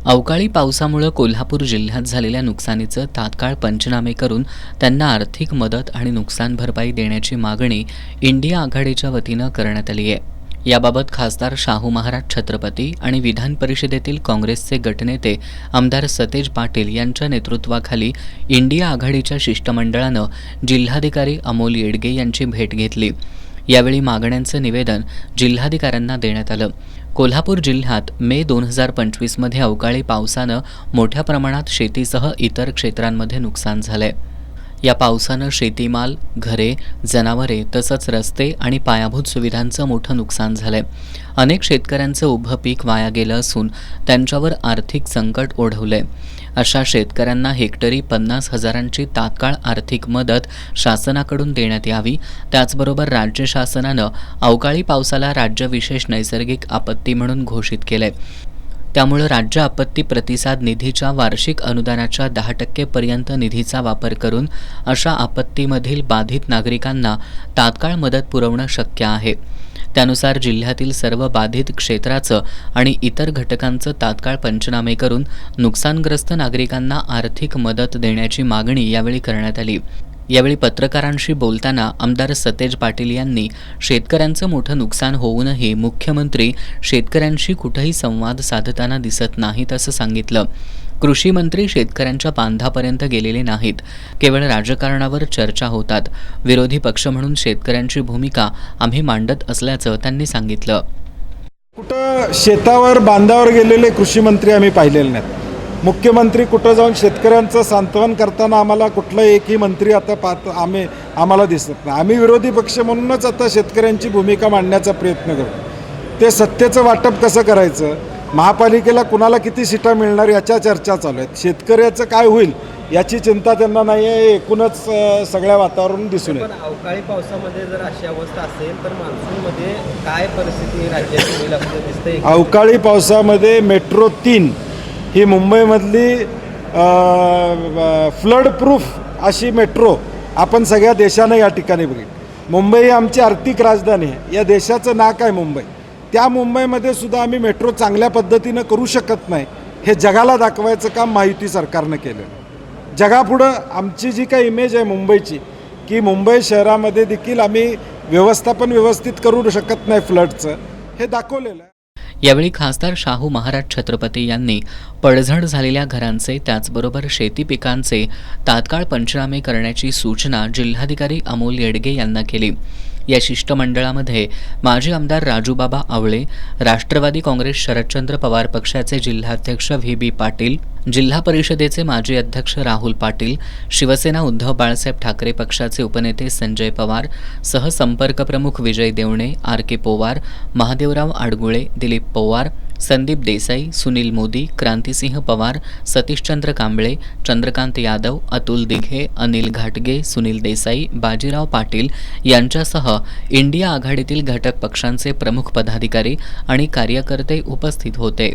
अवकाळी पावसामुळे कोल्हापूर जिल्ह्यात झालेल्या नुकसानीचं तात्काळ पंचनामे करून त्यांना आर्थिक मदत आणि नुकसान भरपाई देण्याची मागणी इंडिया आघाडीच्या वतीनं करण्यात आली आहे। याबाबत खासदार शाहू महाराज छत्रपती आणि विधान परिषदेतील काँग्रेसचे गटनेते आमदार सतेज पाटील यांच्या नेतृत्वाखाली इंडिया आघाडीच्या शिष्टमंडळानं जिल्हाधिकारी अमोल येडगे यांची भेट घेतली। यावेळी मागण्यांचं निवेदन जिल्हाधिकाऱ्यांना देण्यात आलं। कोल्हापूर जिल्ह्यात मे 2025 मध्ये अवकाळी पावसानं मोठ्या प्रमाणात शेतीसह इतर क्षेत्रांमध्ये नुकसान झालंय। या पावसानं शेतीमाल, घरे, जनावरे तसंच रस्ते आणि पायाभूत सुविधांचं मोठं नुकसान झालंय। अनेक शेतकऱ्यांचं उभं पीक वाया गेलं असून त्यांच्यावर आर्थिक संकट ओढवलंय। अशा शेतकऱ्यांना हेक्टरी 50,000ची तात्काळ आर्थिक मदत शासनाकडून देण्यात यावी। त्याचबरोबर राज्य शासनानं अवकाळी पावसाला राज्य विशेष नैसर्गिक आपत्ती म्हणून घोषित केलंय। त्यामुळे राज्य आपत्ती प्रतिसाद निधीच्या वार्षिक अनुदानाच्या 10% पर्यंत निधीचा वापर करून अशा आपत्तीमधील बाधित नागरिकांना तात्काळ मदत पुरवणं शक्य आहे। त्यानुसार जिल्ह्यातील सर्व बाधित क्षेत्राचं आणि इतर घटकांचं तात्काळ पंचनामे करून नुकसानग्रस्त नागरिकांना आर्थिक मदत देण्याची मागणी यावेळी करण्यात आली। यावेळी पत्रकारांशी बोलताना आमदार सतेज पाटील यांनी शेतकऱ्यांचं मोठं नुकसान होऊनही मुख्यमंत्री शेतकऱ्यांशी कुठेही संवाद साधताना दिसत नाहीत असं सांगितलं। कृषी मंत्री शेतकऱ्यांच्या बांधापर्यंत गेलेले नाहीत, केवळ राजकारणावर चर्चा होतात। विरोधी पक्ष म्हणून शेतकऱ्यांची भूमिका आम्ही मांडत असल्याचं त्यांनी सांगितलं। कुठं शेतावर बांधावर गेलेले कृषी मंत्री आम्ही पाहिलेले नाहीत। मुख्यमंत्री कुठं जाऊन शेतकऱ्यांचं सांत्वन करताना आम्हाला कुठला एकही मंत्री आता आम्हाला दिसत नाही। आम्ही विरोधी पक्ष म्हणूनच आता शेतकऱ्यांची भूमिका मांडण्याचा प्रयत्न करतो। ते सत्तेचं वाटप कसं करायचं, महापालिकेला कुणाला किती सीटा मिळणार याच्या चर्चा चालू आहेत। शेतकऱ्याचं काय होईल याची चिंता त्यांना नाही आहे, एकूणच सगळ्या वातावरण दिसून येतं। पण अवकाळी पावसामध्ये जर अशी अवस्था असेल तर मान्सूनमध्ये काय परिस्थिती राज्यात होईल असं दिसतंय? अवकाळी पावसामध्ये मेट्रो 3 ही मुंबईमधली फ्लड प्रूफ अशी मेट्रो आपण सगळ्या देशानं या ठिकाणी बघितली। मुंबई ही आमची आर्थिक राजधानी आहे, या देशाचं नाक आहे मुंबई। त्या मुंबईमध्ये सुद्धा आम्ही मेट्रो चांगल्या पद्धतीनं करू शकत नाही, हे जगाला दाखवायचं काम महायुती सरकारनं केलं। जगापुढं आमची जी काही इमेज आहे मुंबईची, की मुंबई शहरामध्ये देखील आम्ही व्यवस्थापन व्यवस्थित करू शकत नाही फ्लडचं, हे दाखवलेलं आहे। यावेळी खासदार शाहू महाराज छत्रपती यांनी पडझड झालेल्या घरांचे त्याचबरोबर शेती पिकांचे तात्काळ पंचनामे करण्याची सूचना जिल्हाधिकारी अमोल येडगे यांना केली। या शिष्टमंडळामध्ये माजी आमदार राजूबाबा आवळे, राष्ट्रवादी काँग्रेस शरदचंद्र पवार पक्षाचे जिल्हाध्यक्ष व्ही.बी. पाटील, जिल्हा परिषदेचे माजी अध्यक्ष राहुल पाटील, शिवसेना उद्धव बाळासाहेब ठाकरे पक्षाचे उपनेते संजय पवार, सहसंपर्क प्रमुख विजय देवणे, आर.के. पोवार, महादेवराव आडगुळे, दिलीप पवार, संदीप देसाई, सुनील मोदी, क्रांतिसिंह पवार, सतीशचंद्र कांबळे, चंद्रकांत यादव, अतुल दिघे, अनिल घाटगे, सुनील देसाई, बाजीराव पाटील यांच्यासह इंडिया आघाडीतील घटक पक्षांचे प्रमुख पदाधिकारी आणि कार्यकर्ते उपस्थित होते।